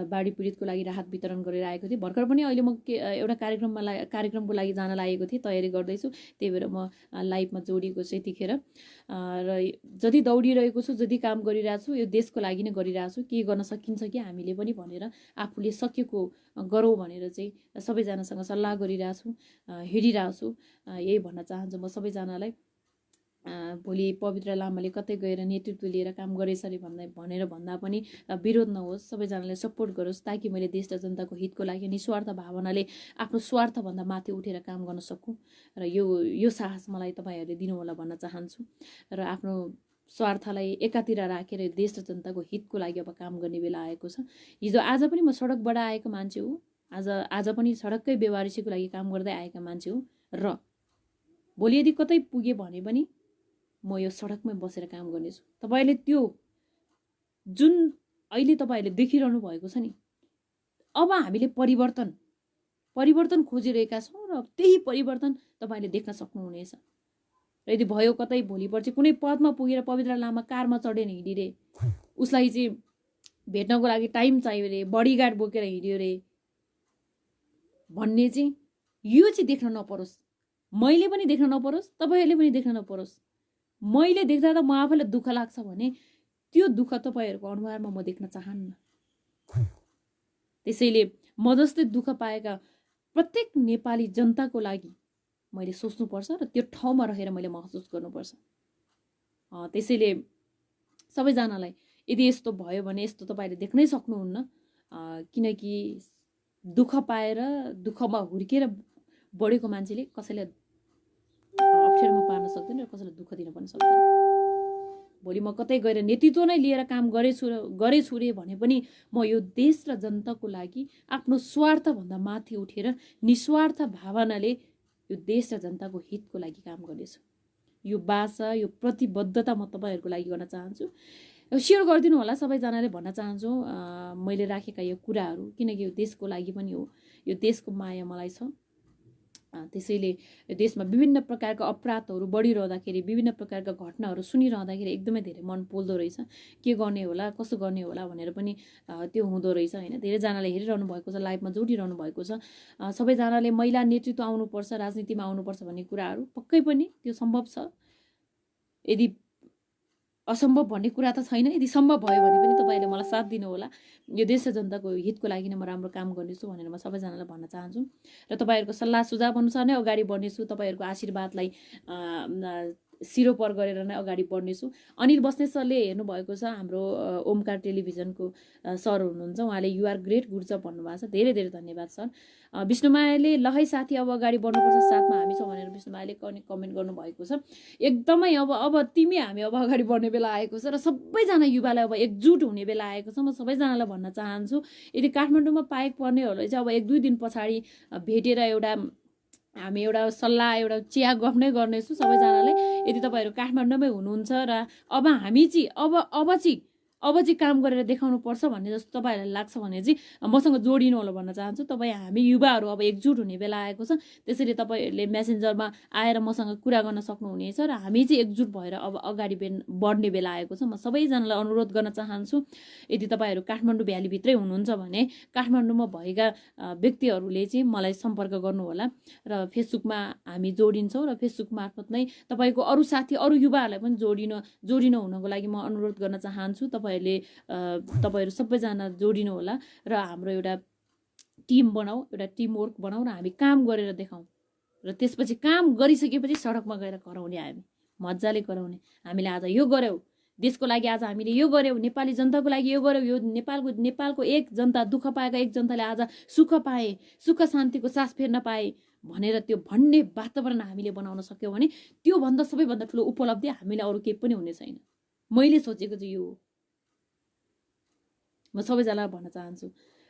बाढी पीडितको लागि राहत वितरण गरेर आएको थिएँ। भर्खर पनि अहिले म एउटा कार्यक्रमको लागि जान लागेको थिएँ, तयारी गर्दैछु, त्यही भएर म लाइभमा जोडिएको छु यतिखेर। र जति दौडिरहेको छु, जति काम गरिरहेको छु, यो देशको लागि नै गरिरहेको छु। के गर्न सकिन्छ कि हामीले पनि भनेर आफूले सकेको गरौँ भनेर चाहिँ सबैजनासँग सल्लाह गरिरहेको छु, हिँडिरहेको छु। यही भन्न चाहन्छु म सबैजनालाई। भोलि पवित्र लामाले कतै गएर नेतृत्व लिएर काम गरेछ अरे भनेर भन्दा पनि विरोध नहोस्, सबैजनाले सपोर्ट गरोस्, ताकि मैले देश र जनताको हितको लागि निस्वार्थ भावनाले आफ्नो स्वार्थभन्दा माथि उठेर काम गर्न सकूँ। र यो साहस मलाई तपाईँहरूले दिनुहोला भन्न चाहन्छु। र आफ्नो स्वार्थलाई एकातिर राखेर देश र जनताको हितको लागि अब काम गर्ने बेला आएको छ। आज पनि म सडकबाट आएको मान्छे हो, आज पनि सडककै बेवारिसीको लागि काम गर्दै आएका मान्छे हो। र भोलि यदि कतै पुगे भने पनि म यो सडकमै बसेर काम गर्नेछु। तपाईँले त्यो जुन अहिले तपाईँहरूले देखिरहनु भएको छ नि, अब हामीले परिवर्तन खोजिरहेका छौँ र त्यही परिवर्तन तपाईँले देख्न सक्नुहुनेछ। र यदि भयो कतै भोलि पर्सि कुनै पदमा पुगेर पवित्र लामा कारमा चढेर हिँडिरे, उसलाई चाहिँ भेट्नको लागि टाइम चाहियो रे, बडीगार्ड बोकेर हिँड्यो रे भन्ने चाहिँ यो चाहिँ देख्न नपरोस्, मैले पनि देख्न नपरोस्, तपाईँहरूले पनि देख्न नपरोस्। मैले देख्दा त म आफैलाई दुःख लाग्छ भने त्यो दुःख तपाईँहरूको अनुहारमा म देख्न चाहन्न। त्यसैले म जस्तै दुःख पाएका प्रत्येक नेपाली जनताको लागि मैले सोच्नुपर्छ र त्यो ठाउँमा रहेर मैले महसुस गर्नुपर्छ। त्यसैले सबैजनालाई यदि यस्तो भयो भने यस्तो तपाईँले देख्नै सक्नुहुन्न, किनकि दुःख पाएर दुःखमा हुर्केर बढेको मान्छेले कसैलाई अप्ठ्यारोमा पार्न सक्दैन र कसैलाई दुःख दिन पनि सक्दैन। भोलि म कतै गएर नेतृत्व नै लिएर काम गरेछु रे भने पनि म यो देश र जनताको लागि आफ्नो स्वार्थभन्दा माथि उठेर निस्वार्थ भावनाले यो देश र जनताको हितको लागि काम गर्नेछु। यो बाचा, यो प्रतिबद्धता म तपाईँहरूको लागि गर्न चाहन्छु। सेयर गरिदिनु होला सबैजनाले भन्न चाहन्छु मैले राखेका यो कुराहरू, किनकि यो देशको लागि पनि हो, यो देशको माया मलाई छ। त्यसैले देशमा विभिन्न प्रकारका अपराधहरू बढिरहँदाखेरि, विभिन्न प्रकारका घटनाहरू सुनिरहँदाखेरि एकदमै धेरै मन पोल्दो रहेछ। के गर्ने होला, कसो गर्ने होला भनेर पनि त्यो हुँदो रहेछ होइन। धेरैजनाले हेरिरहनु भएको छ, लाइभमा जोडिरहनु भएको छ। सबैजनाले महिला नेतृत्व आउनुपर्छ, राजनीतिमा आउनुपर्छ भन्ने कुराहरू पक्कै पनि त्यो सम्भव छ। यदि असम्भव भन्ने कुरा त छैन, यदि सम्भव भयो भने पनि तपाईँले मलाई साथ दिनुहोला। यो देश र जनताको हितको लागि नै म राम्रो काम गर्नेछु भनेर म सबैजनालाई भन्न चाहन्छु। र तपाईँहरूको सल्लाह सुझाव अनुसार नै अगाडि बढ्नेछु, तपाईँहरूको आशीर्वादलाई सिरोपर गरेर नै अगाडि बढ्नेछु। अनिल बस्नेत सरले हेर्नुभएको छ, हाम्रो ओमकार टेलिभिजनको सर हुनुहुन्छ, उहाँले युआर ग्रेट गुड जब भन्नुभएको छ, धेरै धेरै धन्यवाद सर। विष्णुमायाले ल है साथी अब अगाडि बढ्नुपर्छ, साथमा हामी छौँ भनेर विष्णुमायाले कमेन्ट गर्नुभएको छ। एकदमै अब तिमी हामी अब अगाडि बढ्ने बेला आएको छ र सबैजना युवालाई अब एकजुट हुने बेला आएको छ। म सबैजनालाई भन्न चाहन्छु, यदि काठमाडौँमा पाएक पर्नेहरूले चाहिँ अब 1-2 दिन पछाडि भेटेर हामी एउटा सल्लाह, एउटा चिया गफ नै गर्नेछु सबैजनालाई। यदि तपाईँहरू काठमाडौँमै हुनुहुन्छ र अब हामी चाहिँ अब चाहिँ काम गरेर देखाउनु पर्छ भन्ने जस्तो तपाईँहरूलाई लाग्छ भने चाहिँ मसँग जोडिनु होला भन्न चाहन्छु। हामी युवाहरू अब एकजुट हुने बेला आएको छ, त्यसैले तपाईँहरूले मेसेन्जरमा आएर मसँग कुरा गर्न सक्नुहुनेछ र हामी चाहिँ एकजुट भएर अब अगाडि बढ्ने बेला आएको छ। म सबैजनालाई अनुरोध गर्न चाहन्छु, यदि तपाईँहरू काठमाडौँ भ्यालीभित्रै हुनुहुन्छ भने काठमाडौँमा भएका व्यक्तिहरूले चाहिँ मलाई सम्पर्क गर्नुहोला र फेसबुकमा हामी जोडिन्छौँ र फेसबुक मार्फत नै तपाईँको अरू साथी, अरू युवाहरूलाई पनि जोडिनु हुनको लागि म अनुरोध गर्न चाहन्छु। तपाईँहरू सबैजना जोडिनु होला र हाम्रो एउटा टिम बनाऊ, एउटा टिमवर्क बनाऊ र हामी काम गरेर देखाउँ र त्यसपछि काम गरिसकेपछि सडकमा गएर कराउने, हामी मजाले कराउने। हामीले आज यो गऱ्यौँ, देशको लागि आज हामीले यो गर्यौँ, नेपाली जनताको लागि यो गर्यौँ, यो नेपालको एक जनता, दुःख पाएका एक जनताले आज सुख पाए, सुख शान्तिको सास फेर्न पाए भनेर त्यो भन्ने वातावरण हामीले बनाउन सक्यौँ भने त्योभन्दा सबैभन्दा ठुलो उपलब्धि हामीलाई अरू केही पनि हुने छैन। मैले सोचेको चाहिँ यो हो। म सबैजनालाई भन्न चाहन्छु।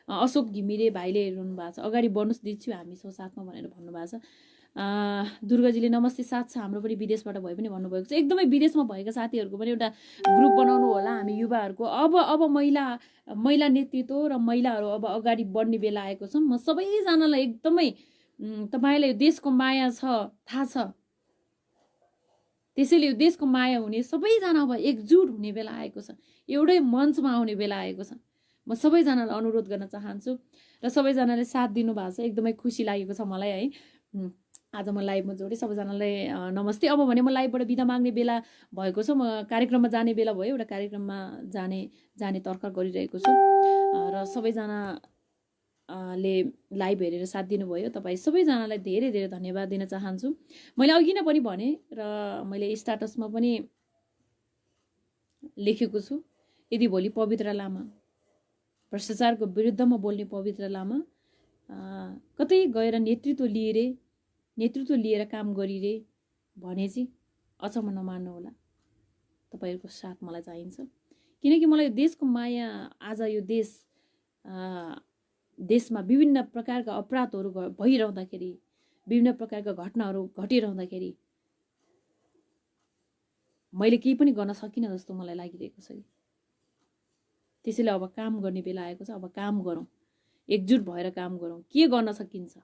अशोक घिमिरे भाइले हेरिरहनु भएको छ, अगाडि बढ्नुहोस् दिन्छु हामी छौँ साथमा भनेर भन्नुभएको छ। दुर्गाजीले नमस्ते, साथ छ हाम्रो पनि विदेशबाट भए पनि भन्नुभएको छ। एकदमै विदेशमा भएका साथीहरूको पनि एउटा ग्रुप बनाउनु होला हामी युवाहरूको। अब महिला नेतृत्व र महिलाहरू अब अगाडि बढ्ने बेला आएको छ। म सबैजनालाई एकदमै तपाईँलाई देशको माया छ, थाहा छ, त्यसैले यो देशको माया हुने सबैजना अब एकजुट हुने बेला आएको छ, एउटै मञ्चमा आउने बेला आएको छ। म सबैजनालाई अनुरोध गर्न चाहन्छु र सबैजनाले साथ दिनुभएको छ, एकदमै खुसी लागेको छ मलाई है। आज म लाइभमा जोडेँ, सबैजनालाई नमस्ते। अब भने म लाइभबाट बिदा माग्ने बेला भएको छ, म कार्यक्रममा जाने बेला भयो, एउटा कार्यक्रममा जाने तर्खर गरिरहेको छु र सबैजना ले लाइभ हेरेर साथ दिनुभयो। तपाईँ सबैजनालाई धेरै धेरै धन्यवाद दिन चाहन्छु। मैले अघि नै पनि भने र मैले स्टाटसमा पनि लेखेको छु, यदि भोलि पवित्र लामा भ्रष्टाचारको विरुद्धमा बोल्ने पवित्र लामा कतै गएर नेतृत्व लिएर काम गरिरे भने चाहिँ अचम्म नमान्नु होला, तपाईँहरूको साथ मलाई चाहिन्छ। किनकि मलाई देशको माया, आज यो देशमा विभिन्न प्रकारका अपराधहरू भइरहँदाखेरि, विभिन्न प्रकारका घटनाहरू घटिरहँदाखेरि मैले केही पनि गर्न सकिनँ जस्तो मलाई लागिरहेको छ। त्यसैले अब काम गर्ने बेला आएको छ। अब काम गरौँ, एकजुट भएर काम गरौँ। के गर्न सकिन्छ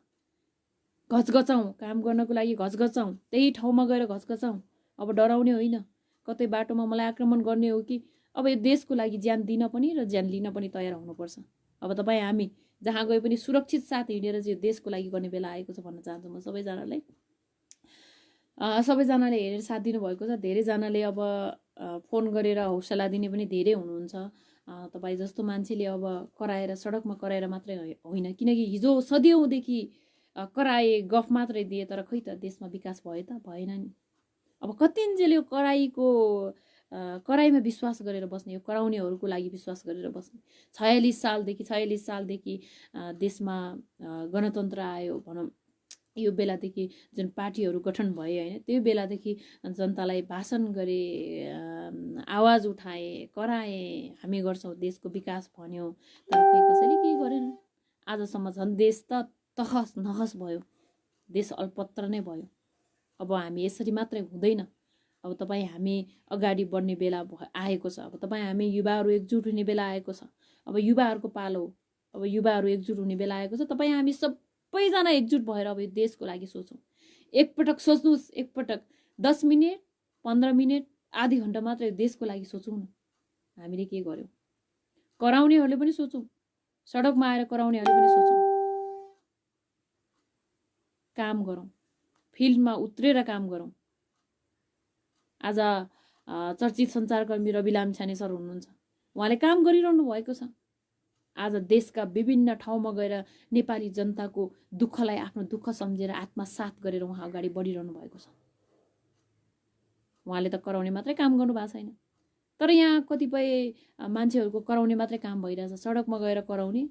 घचघचाउँ, काम गर्नको लागि घचघचाउँ, त्यही ठाउँमा गएर घचघचाउँ। अब डराउने होइन, कतै बाटोमा मलाई आक्रमण गर्ने हो कि अब यो देशको लागि ज्यान दिन पनि र ज्यान लिन पनि तयार हुनुपर्छ। अब तपाईँ हामी जहाँ गए पनि सुरक्षित साथ हिँडेर चाहिँ देशको लागि गर्ने बेला आएको छ भन्न चाहन्छु म सबैजनालाई। सबैजनाले हेरेर साथ दिनुभएको छ। धेरैजनाले अब फोन गरेर हौसला दिने पनि धेरै हुनुहुन्छ। तपाईँ जस्तो मान्छेले अब कराएर, सडकमा कराएर मात्रै होइन, किनकि हिजो सदियौँदेखि कराए, गफ मात्रै दिए, तर खै त देशमा विकास भयो त? भएन नि। अब कतिन्जेल यो कराईमा विश्वास गरेर बस्ने, यो कराउनेहरूको लागि विश्वास गरेर बस्ने। 46 सालदेखि देशमा गणतन्त्र आयो भनौँ, यो बेलादेखि जुन पार्टीहरू गठन भए होइन, त्यो बेलादेखि जनतालाई भाषण गरे, आवाज उठाए, कराए, हामी गर्छौँ देशको विकास भन्यो, तर खै कसैले केही गरेन। आजसम्म झन् देश त तहस नहस भयो, देश अल्पत्र नै भयो। अब हामी यसरी मात्रै हुँदैन। अब तपाईँ हामी अगाडि बढ्ने बेला आएको छ। अब तपाईँ हामी युवाहरू एकजुट हुने बेला आएको छ। अब युवाहरूको पालो, अब युवाहरू एकजुट हुने बेला आएको छ। तपाईँ हामी सबैजना एकजुट भएर अब यो देशको लागि सोचौँ। एकपटक सोच्नुहोस्, एकपटक 10 मिनट, 15 मिनट, आधी घन्टा मात्र यो देशको लागि सोचौँ न, हामीले के गर्यौँ। कराउनेहरूले पनि सोचौँ, सडकमा आएर कराउनेहरूले पनि सोचौँ। काम गरौँ, फिल्डमा उत्रेर काम गरौँ। आज चर्चित सञ्चारकर्मी रवि लामिछाने सर हुनुहुन्छ, उहाँले काम गरिरहनु भएको छ। आज देशका विभिन्न ठाउँमा गएर नेपाली जनताको दुःखलाई आफ्नो दुःख सम्झेर आत्मसात गरेर उहाँ अगाडि बढिरहनु भएको छ। उहाँले त कराउने मात्रै काम गर्नु भएको छैन, तर यहाँ कतिपय मान्छेहरूको कराउने मात्रै काम भइरहेछ। सडकमा गएर कराउने,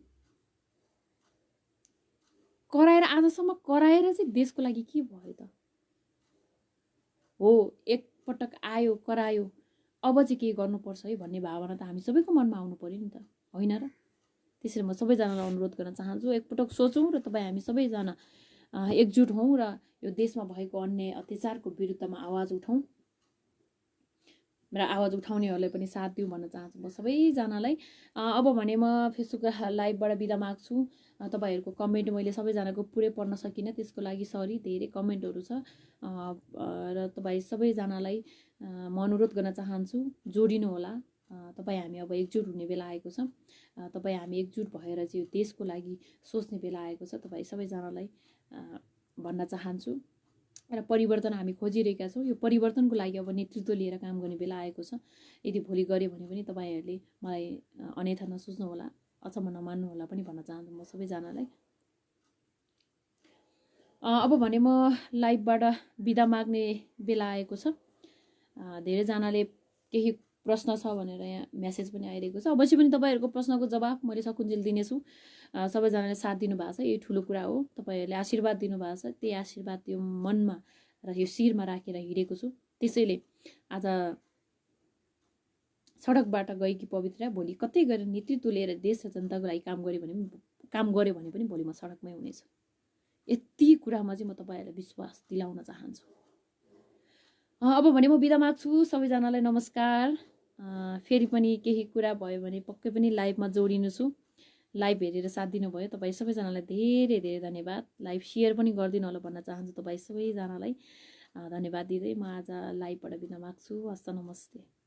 कराएर आजसम्म कराएर चाहिँ देशको लागि के भयो त? हो, एकपटक आयो, करायो, अब चाहिँ के गर्नुपर्छ है भन्ने भावना त हामी सबैको मनमा आउनु पर्यो नि त, होइन र? त्यसरी म सबैजनालाई अनुरोध गर्न चाहन्छु, एकपटक सोचौँ र तपाईँ हामी सबैजना एकजुट हौँ र यो देशमा भएको अन्याय अत्याचारको विरुद्धमा आवाज उठाउँ र आवाज उठाउनेहरूलाई पनि साथ दिउँ भन्न चाहन्छु म सबैजनालाई। अब भने म फेसबुक लाइभबाट बिदा माग्छु। तपाईँहरूको कमेन्ट मैले सबैजनाको पुरै पढ्न सकिनँ, त्यसको लागि सरी। धेरै कमेन्टहरू छ र तपाईँ सबैजनालाई म अनुरोध गर्न चाहन्छु, जोडिनु होला। तपाईँ हामी अब एकजुट हुने बेला आएको छ। तपाईँ हामी एकजुट भएर चाहिँ यो देशको लागि सोच्ने बेला आएको छ, तपाईँ सबैजनालाई भन्न चाहन्छु। र परिवर्तन हामी खोजिरहेका छौँ। यो परिवर्तनको लागि अब नेतृत्व लिएर काम गर्ने बेला आएको छ। यदि भोलि गऱ्यो भने पनि तपाईँहरूले मलाई अन्यथा नसोच्नु होला, अचम्म नमान्नु होला पनि भन्न चाहन्छु म सबैजनालाई। अब भने म लाइभबाट बिदा माग्ने बेला आएको छ। धेरैजनाले केही प्रश्न छ भनेर यहाँ मेसेज पनि आइरहेको छ। अवश्य पनि तपाईँहरूको प्रश्नको जवाफ मैले सकुन्जेल दिनेछु। सबैजनाले साथ दिनुभएको छ, यही ठुलो कुरा हो। तपाईँहरूले आशीर्वाद दिनुभएको छ, त्यही आशीर्वाद यो मनमा र यो शिरमा राखेर हिँडेको छु। त्यसैले आज सडकबाट गएकी पवित्र भोलि कतै गएर नेतृत्व लिएर देश र जनताको लागि काम गर्यो भने पनि भोलि म सडकमै हुनेछु। यति कुरामा चाहिँ म तपाईँहरूलाई विश्वास दिलाउन चाहन्छु। अब भने म बिदा माग्छु। सबैजनालाई नमस्कार। फेरि पनि केही कुरा भयो भने पक्कै पनि लाइभमा जोडिनु छु। लाइभ हेरेर साथ दिनुभयो तपाईँ सबैजनालाई धेरै धेरै धन्यवाद। लाइभ सेयर पनि गरिदिनु होला भन्न चाहन्छु तपाईँ सबैजनालाई। धन्यवाद दिँदै म आज लाइभबाट बिदा माग्छु। हस्त नमस्ते।